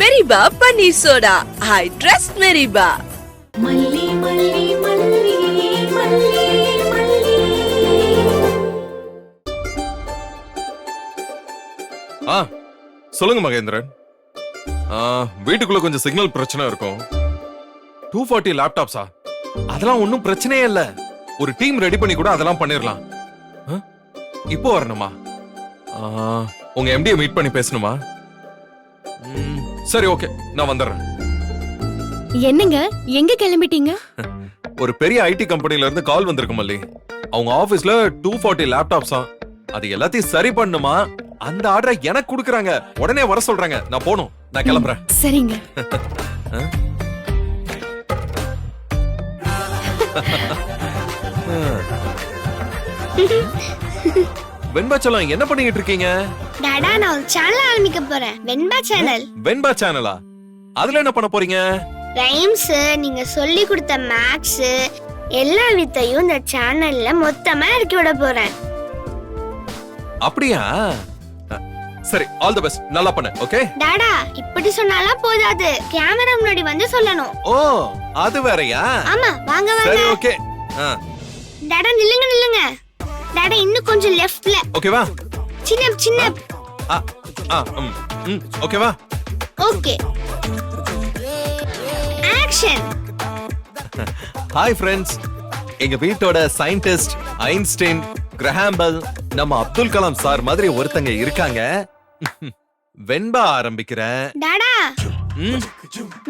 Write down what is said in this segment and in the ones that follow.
மெரிபா paneer soda. I trust மெரிபா. மல்லி மல்லி மல்லி மல்லி மல்லி. சொல்லுங்க மகேந்திரன். வீட்டுக்குள்ள கொஞ்சம் சிக்னல் பிரச்சனை இருக்கும். 240 லேப்டாப்ஸா? அதெல்லாம் ஒன்னும் பிரச்சனையே இல்ல. ஒரு டீம் ரெடி பண்ணி கூட அதெல்லாம் பண்ணிரலாம். இப்போ வரணுமா? உங்க எம்டியை மீட் பண்ணி பேசணுமா? சரி, ஓகே, நான் வந்துடுறேன். என்னங்க, எங்க கிளம்பிட்டீங்க? ஒரு பெரிய ஐடி கம்பெனில இருந்து கால் வந்திருக்கு மல்லி. அவங்க ஆபீஸ்ல 240 லேப்டாப்ஸா, அது எல்லாத்தையும் சரி பண்ணுமா. அந்த ஆர்டரை எனக்கு கொடுக்கறாங்க. உடனே வர சொல்றாங்க. நான் போணும். நான் கிளம்புறேன். சரிங்க. வெண்பாச்சலம், என்ன பண்ணிட்டு இருக்கீங்க? டாடா, நான் ஒரு சேனல் ஆரம்பிக்க போறேன். வெண்பா சேனல். வெண்பா சேனலா? அதுல என்ன பண்ண போறீங்க? ரைம்ஸ், நீங்க சொல்லி கொடுத்த மேக்ஸ், எல்லா வித்தையும் இந்த சேனல்ல மொத்தமா இறக்கி விட போறேன். அப்படியா? சரி, ஆல் தி பெஸ்ட். நல்லா பண்ணு. ஓகே டாடா, இப்படி சொன்னாலாம் போதாது, கேமரா முன்னாடி வந்து சொல்லணும். ஓ, அது வேறயா? ஆமா, வாங்க சரி, வாங்க. ஓகே. டாடா, நில்லுங்க நில்லுங்க. டாடா, இன்னும் கொஞ்சம் லெஃப்ட்ல. ஓகேவா? சின்ன சின்ன. ஓகேவா? ஓகே. ஆக்ஷன். Hi friends. எங்க வீட்டோட சயின்டிஸ்ட் ஐன்ஸ்டைன், கிரஹாம் பெல், நம்ம அப்துல் கலாம் சார் மாதிரி ஒருத்தங்க இருக்காங்க. வெண்பா ஆரம்பிக்கிறேன். டாடா,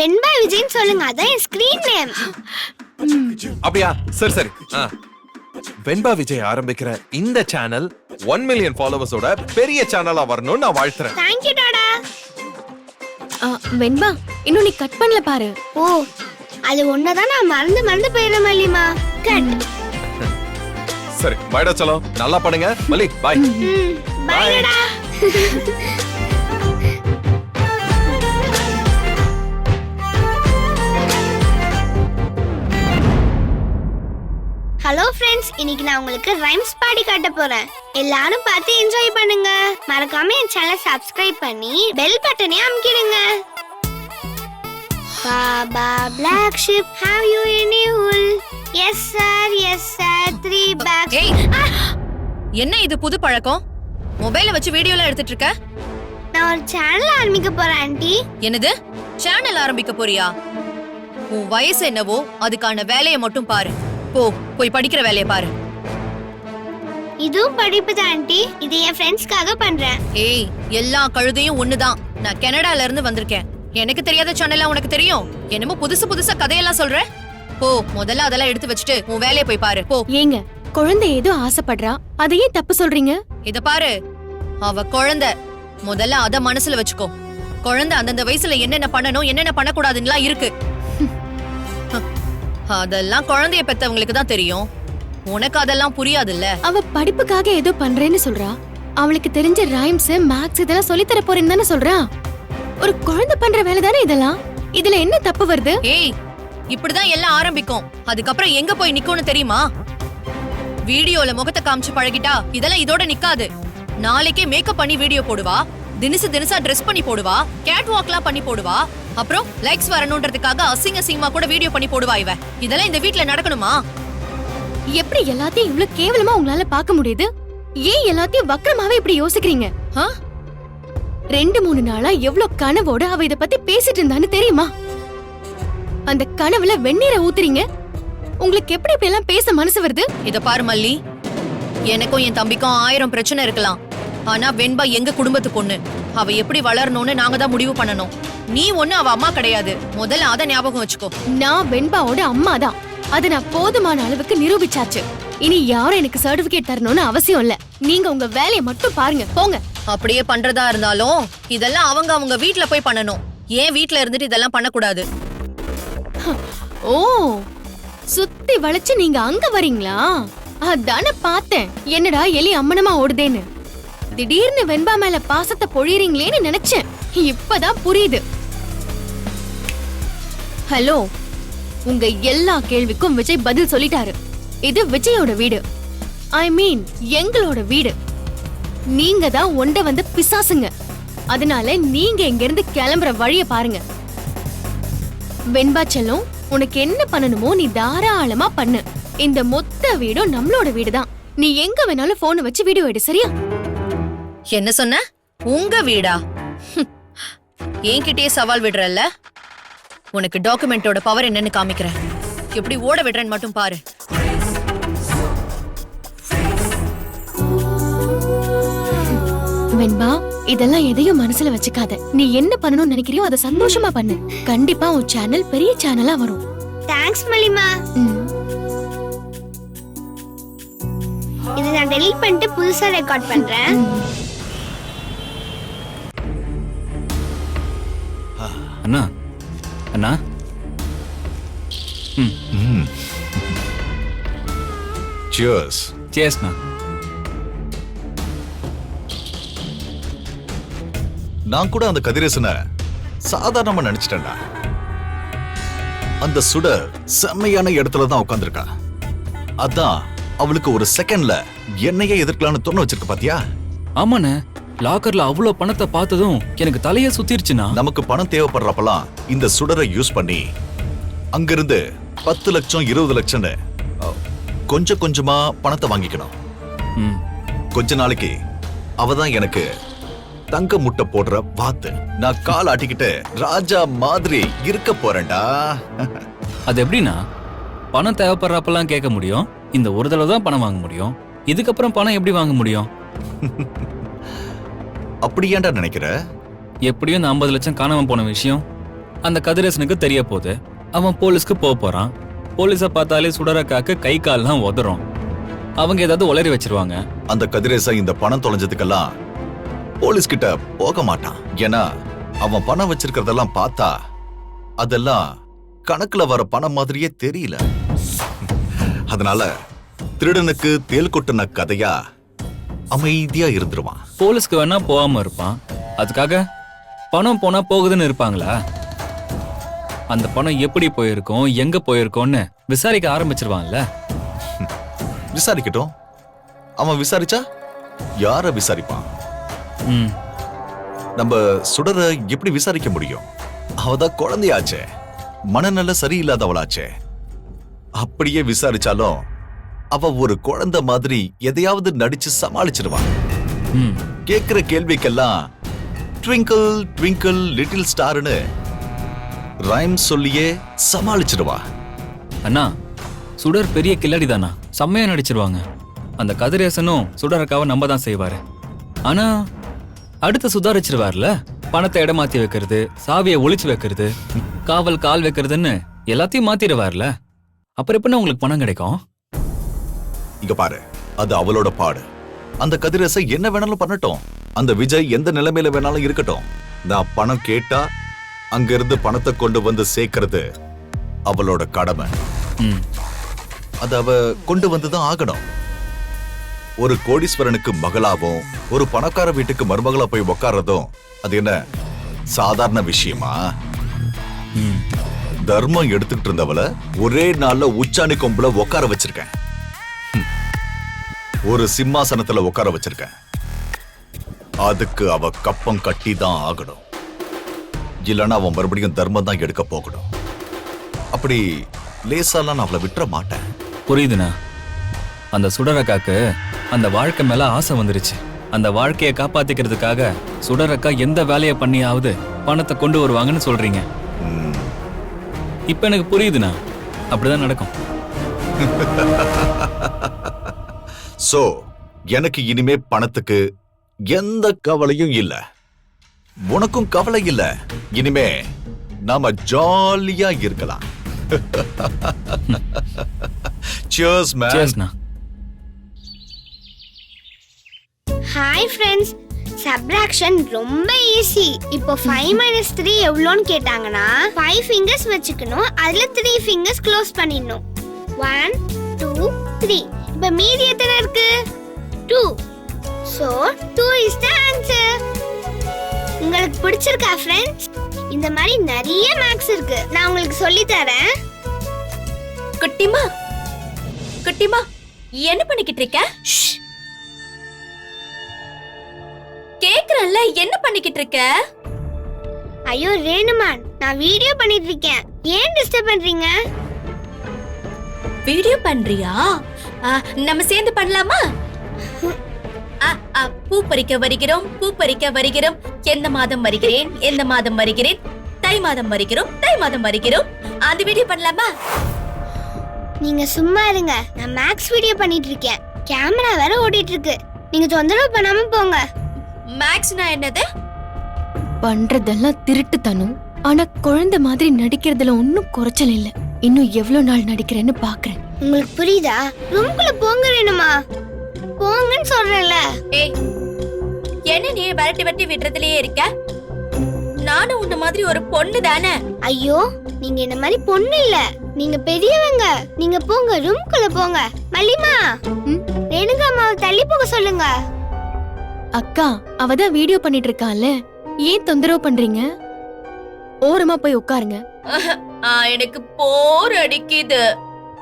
வெண்பா விஜய்னு சொல்லுங்க, அதான் என் ஸ்கிரீன் நேம். அப்படியா? சரி சரி. வெண்பா விஜய் ஆரம்பிக்கிற இந்த சேனல் 1 மில்லியன் ஃபாலோவர்ஸோட பெரிய சேனலா வரணும்னு நான் வாழ்த்துறேன். தேங்க் யூ டாடா. வெண்பா, இன்னும் நீ கட் பண்ணல பாரு. ஓ, அது ஒன்னதான் நான் மறந்து போயிடுறேன் மல்லிமா. கட். சரி, பைடா சலம். நல்லா பண்ணுங்க. மல்லி, பாய். பை டாடா. ஹலோ ஃப்ரெண்ட்ஸ், இன்னைக்கு நான் உங்களுக்கு ரைம்ஸ் பாடி காட்ட போறேன். எல்லாரும் பார்த்து என்ஜாய் பண்ணுங்க. மறக்காம என் சேனலை சப்ஸ்கிரைப் பண்ணி பெல் பட்டனை அமுக்கிடுங்க. Baba black sheep, have you any wool? Yes sir, 3 bags. ஏய், என்ன இது புது பழக்கம்? மொபைல வச்சு வீடியோல எடுத்துட்டு இருக்க? நான் ஒரு சேனல் ஆரம்பிக்க போறேன் ஆண்டி. என்னது? சேனல் ஆரம்பிக்க போறியா? உன் வயசு என்னவோ அதுக்கான வேலையை மட்டும் பாரு. போய் படிக்கிற வேலையை பாரு. இதுவும் படிப்பு தான் ஆண்டி. இது என் ஃப்ரெண்ட்ஸ்க்காக பண்றேன். ஏய், எல்லா கழுதையும் ஒண்ணுதான். நான் கனடால இருந்து வந்திருக்கேன். எனக்கு தெரியாத சேனல் உனக்கு தெரியும். என்னமோ புதுசா கதையெல்லாம் சொல்ற. முதல்ல அதெல்லாம் எடுத்து வச்சுட்டு உன் வேலையை போய் பாரு. ஏங்க, குழந்தை ஏதோ ஆசைப்படுறா, அதையே தப்பு சொல்றீங்க? இத பாரு, அவ குழந்தை. முதல்ல அத மனசுல வச்சுக்கோ. குழந்தை அந்தந்த வயசுல என்னென்ன பண்ணணும், என்னென்ன பண்ணக்கூடாதுன்னு இருக்கு. அதெல்லாம் குழந்தைய பெத்தவங்களுக்கு தான் தெரியும். உனக்கு அதெல்லாம் புரியாதுல்ல. அவ படிப்புக்காக ஏதோ பண்றேன்னு சொல்றா. அவளுக்கு தெரிஞ்ச ரைம்ஸ், மேக்ஸ் இதெல்லாம் சொல்லி தர போறேன்னு தானே சொல்றா. ஒரு குழந்தை பண்ற வேலை தானே இதெல்லாம். இதுல என்ன தப்பு வருது? ஏய், இப்படிதான் எல்லாம் ஆரம்பிக்கும். அதுக்கப்புறம் எங்க போய் நிக்கும்னு தெரியுமா? வீடியோல முகத்தை காமிச்சு பழகிட்டா இதெல்லாம் இதோட நிக்காது. நாளைக்கே மேக்கப் பண்ணி வீடியோ போடுவா. தினசா ட்ரெஸ் பண்ணி போடுவா. கேட் வாக்லாம் பண்ணி போடுவா. அப்புறம் லைக்ஸ் வரணும்ன்றதுக்காக அசிங்கமா கூட வீடியோ பண்ணி போடுவா. இதெல்லாம் இந்த வீட்ல நடக்கணுமா? எப்படி எல்லாத்தையும் இவ்ளோ கேவலமா உங்களால பார்க்க முடியுது? ஏன் எல்லாத்தையும் வக்கரமாவே இப்படி யோசிக்கிறீங்க? 2-3 நாளா எவ்வளவு கனவோட அவ இத பத்தி பேசிட்டு இருந்தான்னு தெரியுமா? அந்த கனவுல வெந்நீரை ஊத்துறீங்க. உங்களுக்கு எப்படி இப்படி எல்லாம் பேச மனசு வருது? இத பாரு மல்லி, எனக்கும் என் தம்பிக்கும் 1000 பிரச்சனை இருக்கலாம். ஆனா வெண்பா எங்க குடும்பத்து பொண்ணு. அவ எப்படி வளரணும்னு நாங்க தான் முடிவு பண்ணணும். நீ ஒண்ணு அவ அம்மா கிடையாது. முதல்ல அத ஞாபகம் வச்சுக்கோ. நான் வெண்பாவோட அம்மா தான். அத நான் போதுமான அளவுக்கு நிரூபிச்சாச்சு. இனி யாரும் எனக்கு சர்டிபிகேட் தரணும்னு அவசியம் இல்ல. நீங்க உங்க வேலையை மட்டும் பாருங்க, போங்க. அப்படியே பண்றதா இருந்தாலும் இதெல்லாம் அவங்க வீட்ல போய் பண்ணணும். ஏன் வீட்ல இருந்துட்டு இதெல்லாம் பண்ணக்கூடாது? ஓ, சுத்தி வளைச்சு நீங்க அங்க வரீங்களா? அதான பார்த்தேன். என்னடா எலி அம்மனமா ஓடுதேன்னு. திடீர்னு வெண்பா மேல பாசத்தை பொழியறீங்களேன்னு நினைச்சேன். இப்பதான் புரியுது. ஹலோ, உங்க எல்லா கேள்விக்கும் விஜய் பதில் சொல்லிட்டாரு. இது விஜயோட வீடு. ஐ மீன் எங்களோட வீடு. நீங்க தான் ஒண்ட வந்த பிசாசுங்க. அதனால நீங்க இங்க இருந்து கிளம்புற வழிய பாருங்க. வெண்பா செல்லம், உனக்கு என்ன பண்ணணுமோ நீ தாராளமா பண்ணு. இந்த மொத்த வீடும் நம்மளோட வீடுதான். நீ எங்க வேணாலும் போனை வச்சு வீடியோ எடு, சரியா? என்ன சொன்ன? உங்க வீடா? என்கிட்டயே சவால் விடுறல்ல? உனக்கு டாக்குமெண்டோட பவர் என்னன்னு காமிக்கிறேன். எப்படி ஓட விடுறேன்னு மட்டும் பாரு. வெண்பா, இதெல்லாம் எதையும் மனசுல வச்சுக்காத. நீ என்ன பண்ணணும்னு நினைக்கிறியோ அதை சந்தோஷமா பண்ணு. கண்டிப்பா உன் சேனல் பெரிய சேனலா வரும். தேங்க்ஸ் மல்லிமா. ம். இதை நான் டெலீட் பண்ணிட்டு புதுசா ரெக்கார்ட் பண்றேன். அண்ணா அண்ணா சியர்ஸ். சேஸ்ண்ணா. நான் கூட அந்த கதிரேசனை சாதாரணமா நினைச்சிட்டேன்டா. அந்த சுடர் செம்மையான இடத்துல தான் உட்கார்ந்திருக்கா. அதான் அவளுக்கு ஒரு செகண்ட்ல என்னையே எதிர்க்கலாம்னு தோண வச்சிருக்க பாத்தியா? ஆமாண்ணே, லாக்கர்ல அவ்வளவு பணத்தை பார்த்ததும் எனக்கு தலைய சுத்திருச்சுண்ணா. நமக்கு பணம் தேவைப்படுறப்பெல்லாம் இந்த சுடரை யூஸ் பண்ணி அங்கிருந்து 10 லட்சம் 20 லட்சம்னு கொஞ்சம் கொஞ்சமா பணத்தை வாங்கிக்கணும். ம். கொஞ்ச நாளைக்கு அவதான் எனக்கு தங்க முட்டை போடுற வாத்து. நான் கால் ஆட்டிக்கிட்டு ராஜா மாதிரி இருக்க போறேன்டா. அது எப்படின்னா, பணம் தேவைப்படுறப்பெல்லாம் கேட்க முடியும், இந்த ஒரு தடவை தான் பணம் வாங்க முடியும், இதுக்கப்புறம் பணம் எப்படி வாங்க முடியும்? அப்படி ஏன்டா நினைக்கிற? எப்படியும் இந்த 50 லட்சம் காணாம போன விஷயம் அந்த கதிரேசனுக்கு தெரிய போகுது. அவன் போலீஸ்க்கு போறான். போலீஸை பார்த்தாலே சுடரக்காக்கு கை கால்லாம் உதறும். அவங்க ஏதாவது உளறி வச்சிருவாங்க. அந்த கதிரேசன் இந்த பணம் தொலைஞ்சதுக்கெல்லாம் போலீஸ் கிட்ட போக மாட்டான். ஏன்னா அவன் பணம் வச்சிருக்கிறதெல்லாம் பார்த்தா அதெல்லாம் கணக்குல வர பணம் மாதிரியே தெரியல. அதனால திருடனுக்கு தேல் கொட்டின கதையா அமைதியா இருந்துருவான். போலீஸ்க்கு வேணா போகாம இருப்பான். அதுக்காக பணம் போனா போகுதுன்னு இருப்பாங்களா? அந்த பணம் எப்படி போயிருக்கோம், எங்க போயிருக்கோம்னு விசாரிக்க ஆரம்பிச்சிருவான்ல. விசாரிக்கட்டும். அவன் விசாரிச்சா யார விசாரிப்பான்? ம். நம்ம சுடரை எப்படி விசாரிக்க முடியும்? அவதான் குழந்தையாச்சே, மனநல சரியில்லாதவளாச்சே. அப்படியே விசாரிச்சாலும் அவ ஒரு குழந்தை மாதிரி எதையாவது நடிச்சு சமாளிச்சிருவான். ம். கேக்குற கேள்விக்கெல்லாம் ட்விங்கிள் ட்விங்கிள் லிட்டில் ஸ்டார்னு ரைம் சொல்லியே சமாளிச்சிருவா. அண்ணா, சுடர் பெரிய கில்லாடி தானா, செம்மையா நடிச்சிருவாங்க. அந்த கதிரேசனும் சுடரக்காவை நம்ப தான் செய்வாரு. ஆனா அடுத்து சுதாரிச்சிருவார்ல. பணத்தை இடமாத்தி வைக்கிறது, சாவியை ஒளிச்சு வைக்கிறது, காவல் கால் வைக்கிறதுன்னு எல்லாத்தையும் மாத்திடுவார்ல. அப்புறம் எப்படின்னா உங்களுக்கு பணம் கிடைக்கும்? இங்க பாரு, அது அவளோட பாடு. அந்த கதிரேச என்ன வேணாலும் பண்ணட்டும். அந்த விஜய் எந்த நிலைமையில வேணாலும் இருக்கட்டும். நான் பணம் கேட்டா அங்கிருந்து பணத்தை கொண்டு வந்து சேர்க்கிறது அவளோட கடமை. ம். அது அவ கொண்டு வந்துதான் ஆகணும். ஒரு கோடீஸ்வரனுக்கு மகளாவும் ஒரு பணக்கார வீட்டுக்கு மருமகளா போய் உக்காரதும் அது என்ன சாதாரண விஷயமா? ம். தர்மம் எடுத்துக்கிட்டு இருந்தவள ஒரே நாள்ல உச்சாணி கொம்புல உட்கார வச்சிருக்கேன். ஒரு சிம்மாசனத்துல உட்கார வச்சிருக்கேன். அதுக்கு அவ கப்பம் கட்டி தான் ஆகணும். இல்லைன்னா அவன் மறுபடியும் தர்மம் தான் எடுக்க போகணும். அப்படி லேசாலாம் நான் அவளை விட்டுற மாட்டேன். புரியுதுண்ணா. அந்த சுடரக்காக்கு அந்த வாழ்க்கை மேல ஆசை வந்துருச்சு. அந்த வாழ்க்கையை காப்பாத்திக்கிறதுக்காக சுடரக்கா எந்த வேலையை பண்ணியாவது பணத்தை கொண்டு வருவாங்கன்னு சொல்றீங்க. இப்ப எனக்கு புரியுதுண்ணா. அப்படிதான் நடக்கும். சோ எனக்கு இனிமே பணத்துக்கு எந்த கவலையும் இல்ல, உனக்கும் கவலை இல்ல. இனிமே நாம ஜாலியா இருக்கலாம். Cheers, man. Cheersண்ணா. ஹாய் ஃப்ரெண்ட்ஸ், சப்ட்ராக்ஷன் ரொம்ப ஈஸி. இப்போ 5 - 3 எவ்வளோன்னு கேட்டாங்கன்னா 5 ஃபிங்கர்ஸ் வச்சுக்கணும். அதுல 3 ஃபிங்கர்ஸ் க்ளோஸ் பண்ணிடணும். 1 2 3. இப்போ மீதி எத்தனை இருக்கு? 2. So 2 is the answer. உங்களுக்கு பிடிச்சிருக்கா ஃப்ரெண்ட்ஸ்? இந்த மாதிரி நிறைய மேக்ஸ் இருக்கு, நான் உங்களுக்கு சொல்லி தரேன். குட்டிமா குட்டிமா, என்ன பண்ணிக்கிட்டு இருக்க? கேக்குறல்ல என்ன பண்ணிக்கிட்டு இருக்க? ஐயோ ரேணுமா, நான் வீடியோ பண்ணிட்டு இருக்கேன். ஏன் டிஸ்டர்ப் பண்றீங்க? வீடியோ பண்றியா? நம்ம சேர்ந்து பண்ணலாமா? பூ பறிக்க வருகிறோம், பூ பறிக்க வருகிறோம். எந்த மாதம் வருகிறேன், எந்த மாதம் வருகிறேன்? தை மாதம் வருகிறோம், தை மாதம் வருகிறோம். அந்த வீடியோ பண்ணலாமா? நீங்க சும்மா இருங்க, நான் மேக்ஸ் வீடியோ பண்ணிட்டு இருக்கேன். கேமரா வேற ஓடிட்டு இருக்கு. நீங்க தொந்தரவு பண்ணாம போங்க. மேக்ஸ்னா என்னது? பண்றதெல்லாம் திருட்டுத்தனம். ஆனா குழந்தை மாதிரி நடிக்கிறதுல ஒன்னும் குறைச்சல் இல்ல. இன்னும் எவ்வளவு நாள் நடிக்கிறேன்னு பாக்குறேன். உங்களுக்கு புரியுதா? ரூம்குள்ள போங்க ரேணுமா, போங்கன்னு சொல்றேன்ல. ஏய், என்ன நீ விரட்டி விரட்டி விடுறதுலயே இருக்க? நானும் உன்ன மாதிரி ஒரு பொண்ணு தானே. ஐயோ, நீங்க என்ன மாதிரி பொண்ணு இல்ல, நீங்க பெரியவங்க. நீங்க போங்க, ரூம்குள்ள போங்க. மல்லிமா, ரேணுகா அம்மாவை தள்ளி போக சொல்லுங்க. அக்கா, அவதான் வீடியோ பண்ணிட்டு இருக்கால, ஏன் தொந்தரவு பண்றீங்க? ஓரமா போய் உட்காருங்க. எனக்கு போர் அடிக்குது.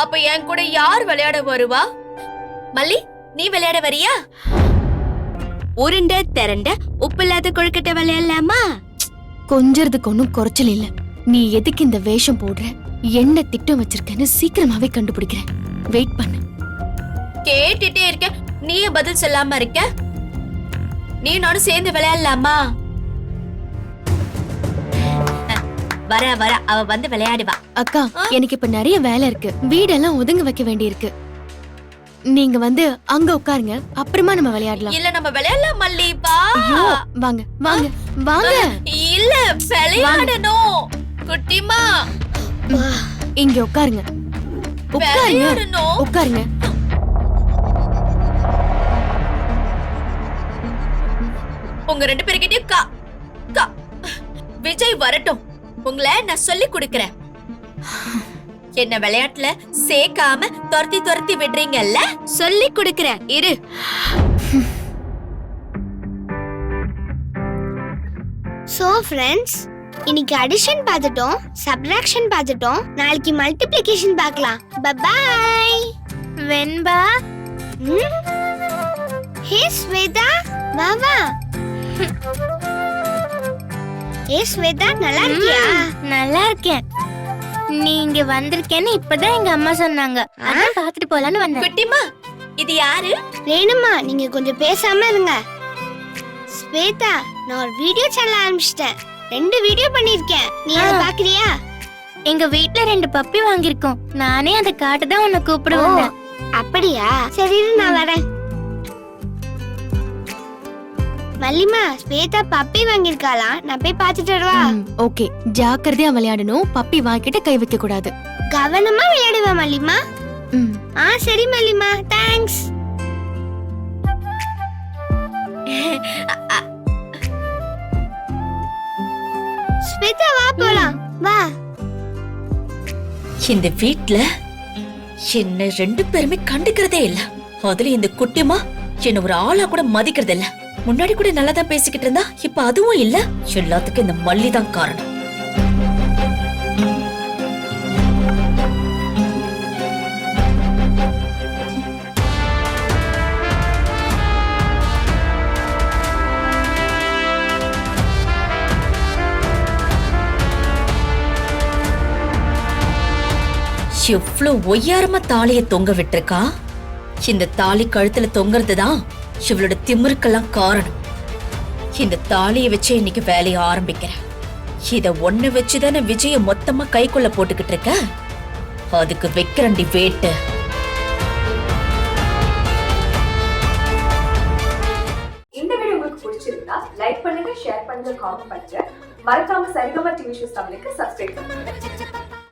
அப்ப என் கூட யார் விளையாட வருவா? மல்லி, நீ விளையாட வரியா? உருண்டை திரண்ட உப்பில்லாத கொழுக்கட்டை விளையாடலாமா? கொஞ்சறதுக்கு ஒன்னும் குறைச்சல் இல்ல. நீ எதுக்கு இந்த வேஷம் போடுற, என்ன திட்டம் வச்சிருக்கேன்னு சீக்கிரமாவே கண்டுபிடிக்கிறேன். வெயிட் பண்ணு. கேட்டுட்டே இருக்க, நீயே பதில் சொல்லாம இருக்க. நீ நானும் சேர்ந்து விளையாடலாமா? வர வர அவ வந்து விளையாடுவா. அக்கா, எனக்கு இப்ப நிறைய வேலை இருக்கு. வீடெல்லாம் ஒதுங்க வைக்க வேண்டியிருக்கு. நீங்க வந்து அங்க உட்காருங்க, அப்புறமா நம்ம விளையாடலாம். இல்ல நம்ம விளையாடலாம் மல்லி, வா. ஐயோ, வாங்க வாங்க வாங்க. இல்ல விளையாடணும் குட்டிமா. இங்க உட்காருங்க, உட்காருங்க, விளையாடணும். உட்காருங்க. உங்க ரெண்டு பேருக்கிட்டயும் விஜய் வரட்டும், உங்களை நான் சொல்லி கொடுக்கறேன். என்ன விளையாட்டுல சேர்க்காம துரத்தி துரத்தி விடுறீங்கல்ல, சொல்லி கொடுக்கறேன் இரு. சோ ஃப்ரெண்ட்ஸ், இன்னைக்கு அடிஷன் பார்த்துட்டோம், சப்ட்ராக்ஷன் பார்த்துட்டோம். நாளைக்கு மல்டிப்ளிகேஷன் பார்க்கலாம். பை வெண்பா. ஹே ஸ்வேதா, வா வா. ஏ ஸ்வேதா, நல்லா இருக்கியா? நல்லா இருக்கேன். நீங்க வந்திருக்கேன்னு இப்பதான் எங்க அம்மா சொன்னாங்க. அதான் பாத்துட்டு போலான்னு வந்தேன். குட்டிமா, இது யாரு? ரேணுமா, நீங்க கொஞ்சம் பேசாம இருங்க. ஸ்வேதா, நான் ஒரு வீடியோ சேனல் ஆரம்பிச்சிட்டேன். 2 வீடியோ பண்ணிருக்கேன். நீ அதை பாக்குறியா? எங்க வீட்ல 2 பப்பி வாங்கிருக்கோம். நானே அதை காட்டுதான் உன்னை கூப்பிடுவேன். அப்படியா? சரி, நான் வரேன். மல்லிமா, ஸ்வேதா பப்பி வாங்கிருக்காளா? நான் போய் பாத்துட்டு வரவா? ஓகே, ஜாக்கிரதையா விளையாடணும். பப்பி வாங்கிட்டு கை வைக்க கூடாது. கவனமா விளையாடுவா மல்லிமா. சரி மல்லிமா, தேங்க்ஸ். ஸ்வேதா, வா போலாம், வா. இந்த வீட்ல என்ன 2 பேருமே கண்டுக்கிறதே இல்ல. அதுல இந்த குட்டிமா என்ன ஒரு ஆளா கூட மதிக்கிறது இல்ல. முன்னாடி கூட நல்லா தான் பேசிக்கிட்டு இருந்தா, இப்ப அதுவும் இல்ல. எல்லாத்துக்கும் இந்த மல்லி தான் காரணம். எவ்ளோ ஒய்யாரமா தாலிய தொங்க விட்டுருக்கா. இந்த தாலி கழுத்துல தொங்குறதுதான் இவளோட திமிருக்கெல்லாம் காரணம். இந்த தாலியை வச்சு இன்னைக்கு வேலையை ஆரம்பிக்கிறேன். இத ஒண்ணு வச்சுதானே விஜய மொத்தமா கைக்குள்ள போட்டுக்கிட்டு இருக்க. அதுக்கு வைக்கிறண்டி வேட்டு. இந்த வீடியோ உங்களுக்கு பிடிச்சிருந்தா லைக் பண்ணுங்க, ஷேர் பண்ணுங்க, காமெண்ட் பண்ணுங்க. மறக்காம சரிகமா டிவி ஷோஸ் தமிழுக்கு சப்ஸ்கிரைப் பண்ணுங்க.